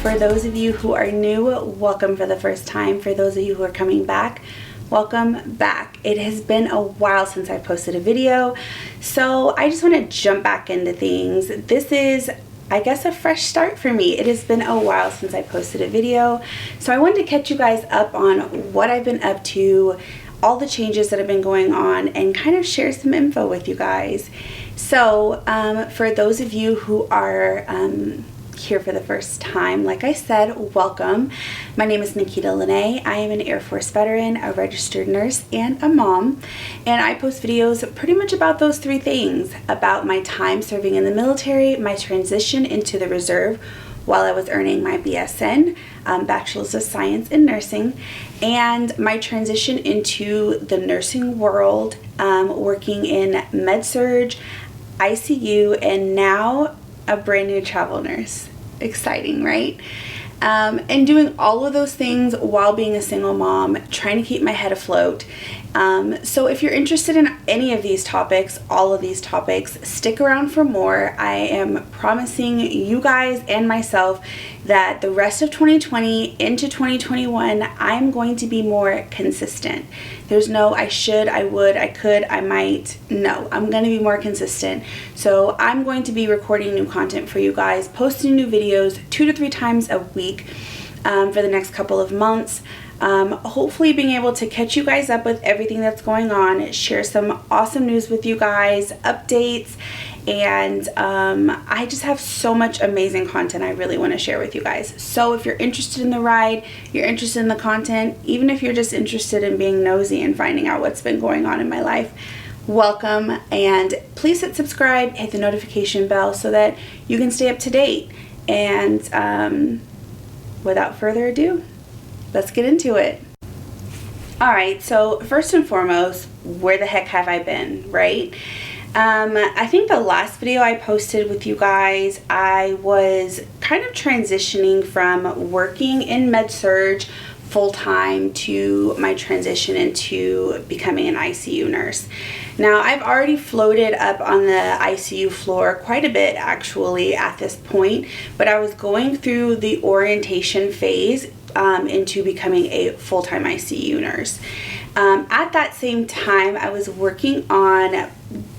For those of you who are new, welcome for the first time. For those of you who are coming back, welcome back. It has been a while since I posted a video, so I just want to jump back into things. This is, I guess, a fresh start for me. It has been a while since I posted a video, so I wanted to catch you guys up on what I've been up to, all the changes that have been going on, and kind of share some info with you guys. So for those of you who are here for the first time, like I said, welcome. My name is Nikita Lene. I am an Air Force veteran, a registered nurse, and a mom. And I post videos pretty much about those three things: about my time serving in the military, my transition into the reserve while I was earning my BSN, Bachelor's of Science in Nursing, and my transition into the nursing world, working in med-surg, ICU, and now a brand new travel nurse. Exciting, right? And doing all of those things while being a single mom, trying to keep my head afloat. So if you're interested in any of these topics, all of these topics, stick around for more. I am promising you guys and myself that the rest of 2020 into 2021, I'm going to be more consistent. There's no I should, I would, I could, I might. No, I'm going to be more consistent. So I'm going to be recording new content for you guys, posting new videos 2 to 3 times a week for the next couple of months. Hopefully being able to catch you guys up with everything that's going on, share some awesome news with you guys, updates, and I just have so much amazing content I really want to share with you guys. So if you're interested in the ride, you're interested in the content, even if you're just interested in being nosy and finding out what's been going on in my life, welcome. And please hit subscribe, hit the notification bell so that you can stay up to date. And without further ado, let's get into it. Alright, so first and foremost, where the heck have I been, right? I think the last video I posted with you guys, I was kind of transitioning from working in med-surg full-time to my transition into becoming an ICU nurse. Now, I've already floated up on the ICU floor quite a bit actually at this point, but I was going through the orientation phase into becoming a full-time ICU nurse. At that same time, I was working on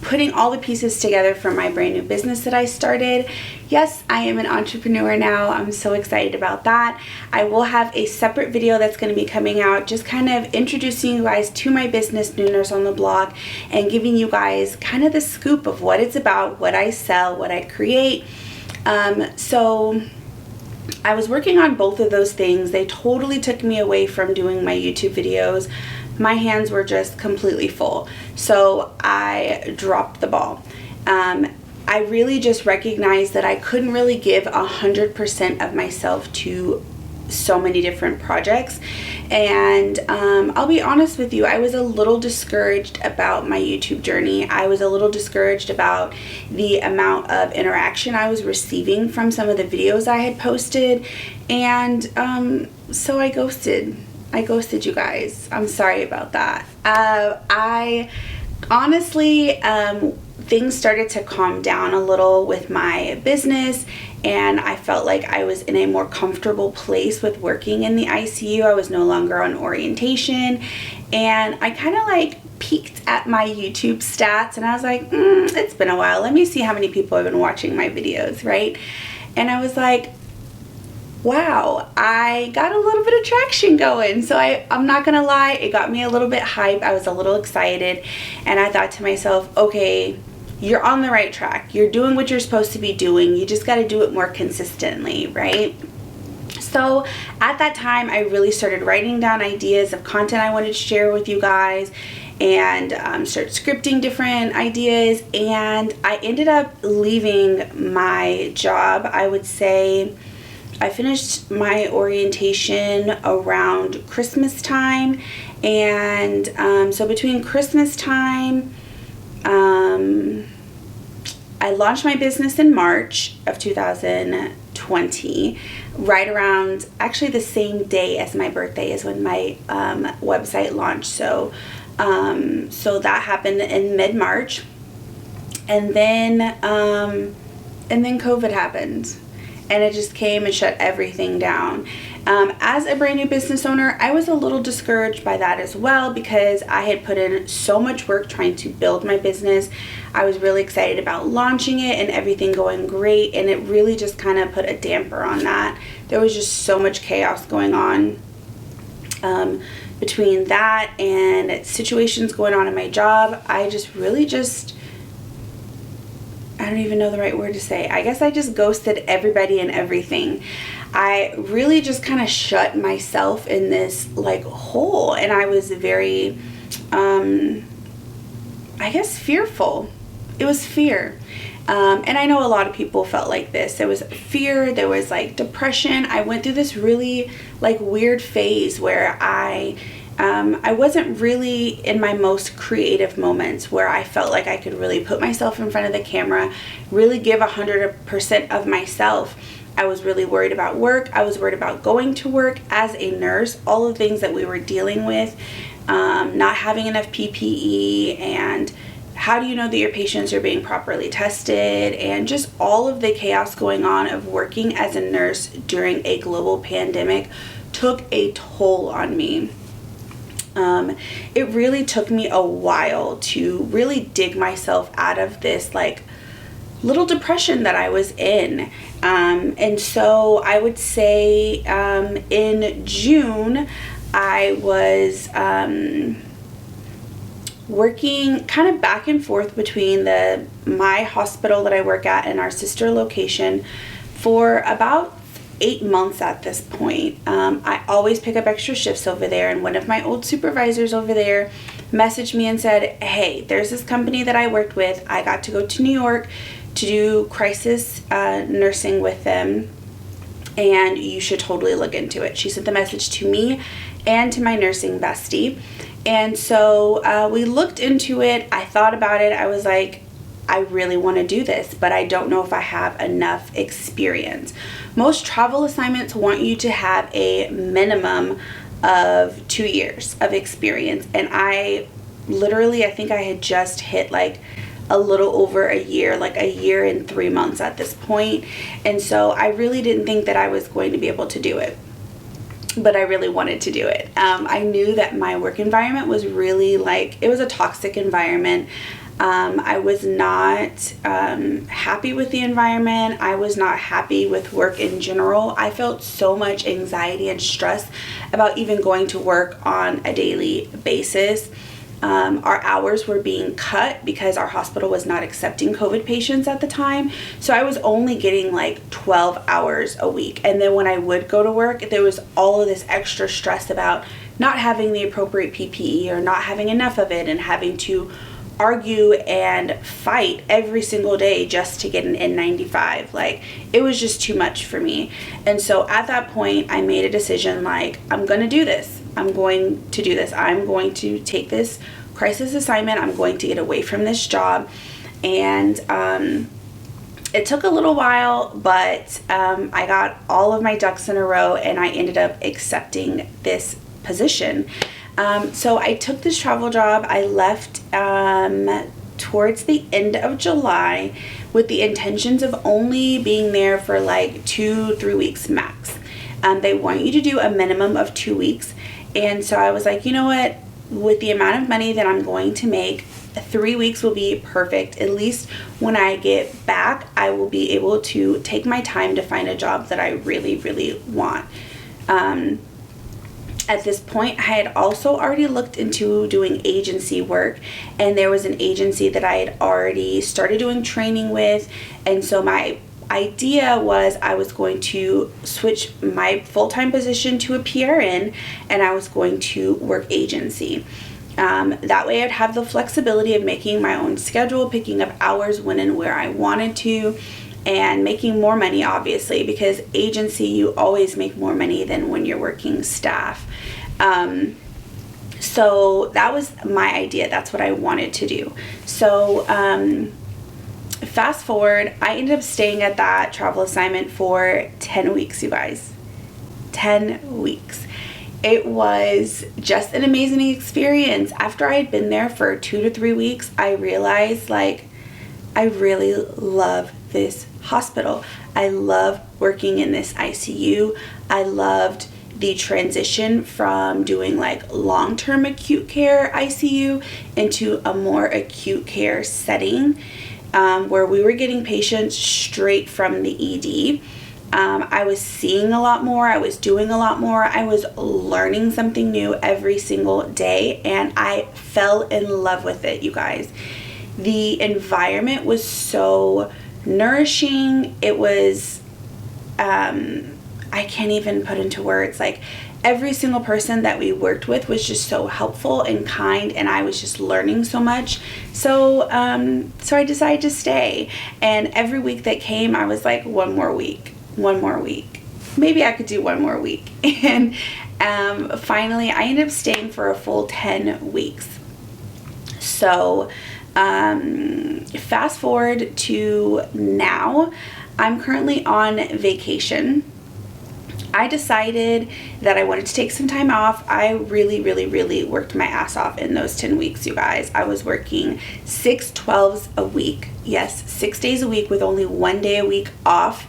putting all the pieces together for my brand new business that I started. Yes, I am an entrepreneur now. I'm so excited about that. I will have a separate video that's going to be coming out, just kind of introducing you guys to my business, New Nurse on the Block, and giving you guys kind of the scoop of what it's about, what I sell, what I create. So I was working on both of those things. They totally took me away from doing my YouTube videos. My hands were just completely full. So I dropped the ball. I really just recognized that I couldn't really give 100% of myself to so many different projects. And I'll be honest with you, I was a little discouraged about my YouTube journey. I was a little discouraged about the amount of interaction I was receiving from some of the videos I had posted. And so I ghosted you guys. I'm sorry about that. I honestly, things started to calm down a little with my business, and I felt like I was in a more comfortable place with working in the ICU. I was no longer on orientation, and I kind of like peeked at my YouTube stats, and I was like, it's been a while. Let me see how many people have been watching my videos, right? And I was like, wow, I got a little bit of traction going. So I'm not gonna lie, it got me a little bit hype. I was a little excited, and I thought to myself, okay, you're on the right track. You're doing what you're supposed to be doing. You just got to do it more consistently, right? So at that time, I really started writing down ideas of content I wanted to share with you guys, and start scripting different ideas. And I ended up leaving my job. I would say I finished my orientation around Christmas time, and so between Christmas time, I launched my business in March of 2020, right around, actually the same day as my birthday is when my website launched. So that happened in mid-March, and then COVID happened. and it just came and shut everything down. As a brand new business owner, I was a little discouraged by that as well, because I had put in so much work trying to build my business. I was really excited about launching it and everything going great, and it really just kind of put a damper on that. There was just so much chaos going on between that and situations going on in my job. I don't even know the right word to say. I guess I just ghosted everybody and everything. I really just kind of shut myself in this like hole, and I was very, I guess, fearful. It was fear. And I know a lot of people felt like this. There was fear, there was like depression. I went through this really like weird phase where I wasn't really in my most creative moments, where I felt like I could really put myself in front of the camera, really give 100% of myself. I was really worried about work. I was worried about going to work as a nurse, all the things that we were dealing with, not having enough PPE, and how do you know that your patients are being properly tested, and just all of the chaos going on of working as a nurse during a global pandemic took a toll on me. It really took me a while to really dig myself out of this like little depression that I was in. And so I would say in June, I was working kind of back and forth between my hospital that I work at and our sister location for about 8 months at this point. I always pick up extra shifts over there, and one of my old supervisors over there messaged me and said, hey, there's this company that I worked with. I got to go to New York to do crisis nursing with them, and you should totally look into it. She sent the message to me and to my nursing bestie, and so we looked into it. I thought about it. I was like, I really want to do this, but I don't know if I have enough experience. Most travel assignments want you to have a minimum of 2 years of experience, and I think I had just hit like a little over a year, like a year and 3 months at this point. And so I really didn't think that I was going to be able to do it, but I really wanted to do it. I knew that my work environment was really it was a toxic environment. I was not happy with the environment. I was not happy with work in general. I felt so much anxiety and stress about even going to work on a daily basis. Our hours were being cut because our hospital was not accepting COVID patients at the time. So I was only getting like 12 hours a week. And then when I would go to work, there was all of this extra stress about not having the appropriate PPE or not having enough of it, and having to argue and fight every single day just to get an N95. It was just too much for me. And so at that point, I made a decision, I'm going to do this. I'm going to do this. I'm going to take this crisis assignment. I'm going to get away from this job. And it took a little while, but I got all of my ducks in a row, and I ended up accepting this position. So I took this travel job. I left towards the end of July with the intentions of only being there for 2-3 weeks max. They want you to do a minimum of 2 weeks. And so I was like, you know what? With the amount of money that I'm going to make, 3 weeks will be perfect. At least when I get back, I will be able to take my time to find a job that I really, really want. At this point, I had also already looked into doing agency work, and there was an agency that I had already started doing training with. And so my idea was I was going to switch my full-time position to a PRN, and I was going to work agency. That way I'd have the flexibility of making my own schedule, picking up hours when and where I wanted to, and making more money, obviously, because agency, you always make more money than when you're working staff. So that was my idea. That's what I wanted to do. So fast forward, I ended up staying at that travel assignment for 10 weeks, you guys. 10 weeks. It was just an amazing experience. After I had been there for 2 to 3 weeks, I realized I really love this hospital. I love working in this ICU. I loved the transition from doing like long-term acute care ICU into a more acute care setting, where we were getting patients straight from the ED. I was seeing a lot more. I was doing a lot more. I was learning something new every single day, and I fell in love with it, you guys. The environment was so nourishing. It was, I can't even put into words. Like, every single person that we worked with was just so helpful and kind, and I was just learning so much. So I decided to stay. And every week that came, I was like, one more week. Maybe I could do one more week. And finally, I ended up staying for a full 10 weeks. So fast forward to now, I'm currently on vacation. I decided that I wanted to take some time off. I really worked my ass off in those 10 weeks, you guys. I was working 6/12s a week. Yes, 6 days a week with only 1 day a week off.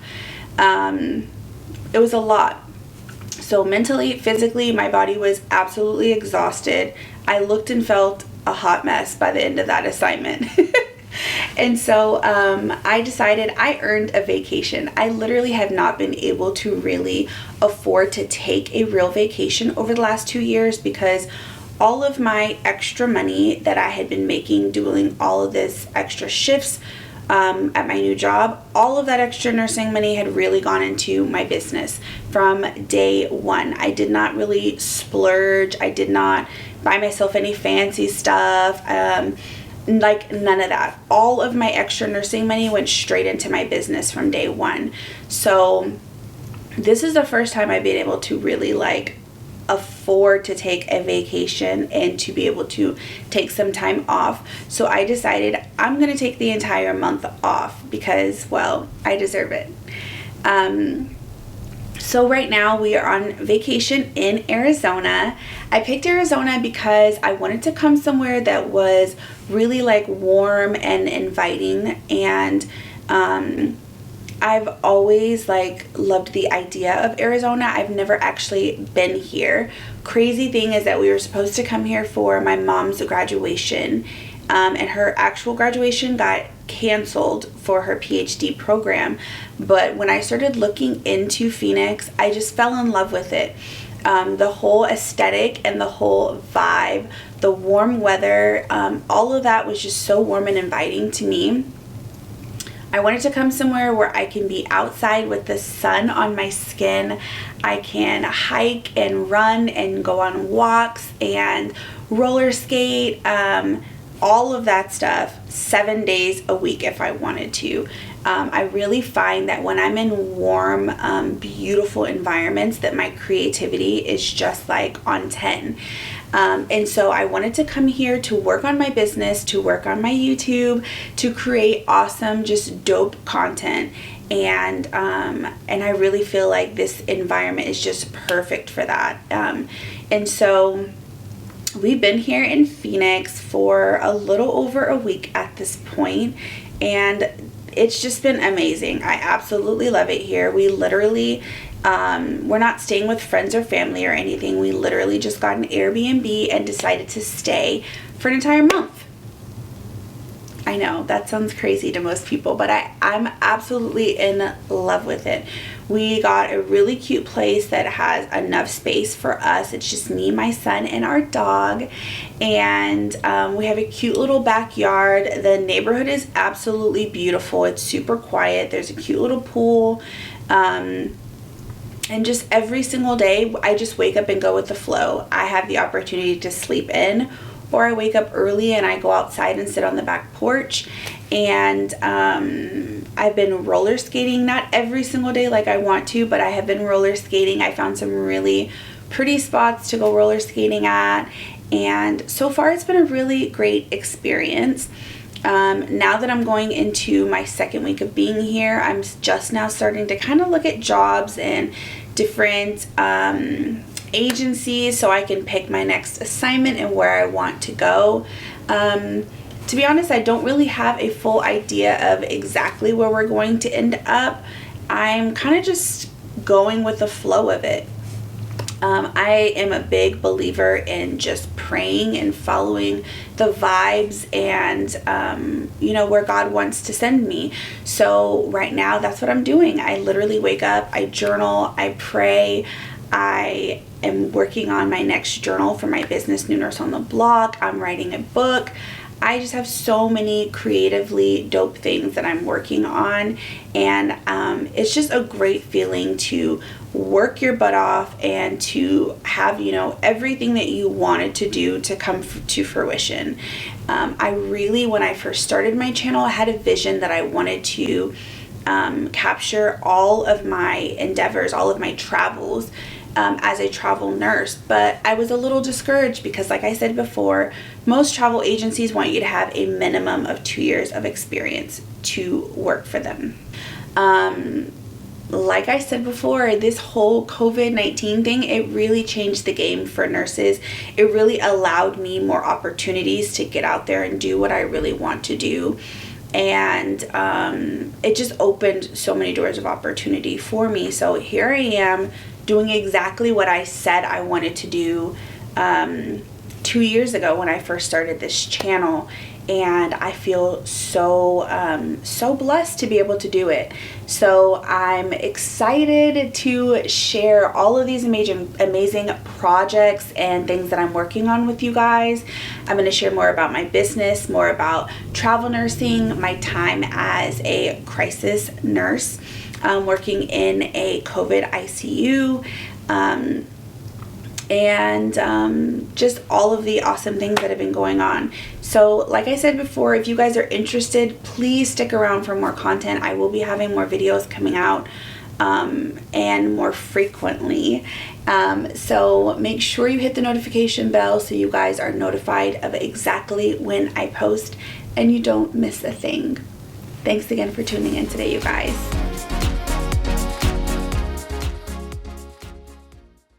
It was a lot. So mentally, physically, my body was absolutely exhausted. I looked and felt a hot mess by the end of that assignment. And so I decided I earned a vacation. I literally have not been able to really afford to take a real vacation over the last 2 years, because all of my extra money that I had been making doing all of this extra shifts at my new job, all of that extra nursing money had really gone into my business from day one. I did not really splurge. I did not buy myself any fancy stuff. Like, none of that. All of my extra nursing money went straight into my business from day one. So this is the first time I've been able to really like afford to take a vacation and to be able to take some time off. So I decided I'm going to take the entire month off because, well, I deserve it. So right now we are on vacation in Arizona. I picked Arizona because I wanted to come somewhere that was really like warm and inviting, and I've always like loved the idea of Arizona. I've never actually been here. Crazy thing is that we were supposed to come here for my mom's graduation, and her actual graduation got canceled for her PhD program. But when I started looking into Phoenix, I just fell in love with it. The whole aesthetic and the whole vibe, the warm weather, all of that was just so warm and inviting to me. I wanted to come somewhere where I can be outside with the sun on my skin. I can hike and run and go on walks and roller skate, all of that stuff 7 days a week if I wanted to. I really find that when I'm in warm, beautiful environments, that my creativity is just like on 10. And so I wanted to come here to work on my business, to work on my YouTube, to create awesome, just dope content. And I really feel like this environment is just perfect for that. And so we've been here in Phoenix for a little over a week at this point, and it's just been amazing. I absolutely love it here. We literally, we're not staying with friends or family or anything. We literally just got an Airbnb and decided to stay for an entire month. I know that sounds crazy to most people, but I'm absolutely in love with it. We got a really cute place that has enough space for us. It's just me, my son, and our dog. And we have a cute little backyard. The neighborhood is absolutely beautiful. It's super quiet. There's a cute little pool. And just every single day, I just wake up and go with the flow. I have the opportunity to sleep in, or I wake up early and I go outside and sit on the back porch. And I've been roller skating, not every single day like I want to, but I have been roller skating. I found some really pretty spots to go roller skating at, and so far it's been a really great experience. Now that I'm going into my second week of being here, I'm just now starting to kind of look at jobs and different agencies so I can pick my next assignment and where I want to go. to be honest, I don't really have a full idea of exactly where we're going to end up. I'm kind of just going with the flow of it. I am a big believer in just praying and following the vibes and, where God wants to send me. So right now, that's what I'm doing. I literally wake up, I journal, I pray. I am working on my next journal for my business, New Nurse on the Block. I'm writing a book. I just have so many creatively dope things that I'm working on, and it's just a great feeling to work your butt off and to have, everything that you wanted to do to come to fruition. I really, when I first started my channel, I had a vision that I wanted to capture all of my endeavors, all of my travels as a travel nurse, but I was a little discouraged because, like I said before, most travel agencies want you to have a minimum of 2 years of experience to work for them. Like I said before, this whole COVID-19 thing, it really changed the game for nurses. It really allowed me more opportunities to get out there and do what I really want to do. And it just opened so many doors of opportunity for me. So here I am doing exactly what I said I wanted to do 2 years ago when I first started this channel. And I feel so blessed to be able to do it. So I'm excited to share all of these amazing projects and things that I'm working on with you guys. I'm going to share more about my business, more about travel nursing, my time as a crisis nurse, working in a COVID ICU, and just all of the awesome things that have been going on. So like I said before, if you guys are interested, please stick around for more content. I will be having more videos coming out and more frequently. So make sure you hit the notification bell so you guys are notified of exactly when I post and you don't miss a thing. Thanks again for tuning in today, you guys.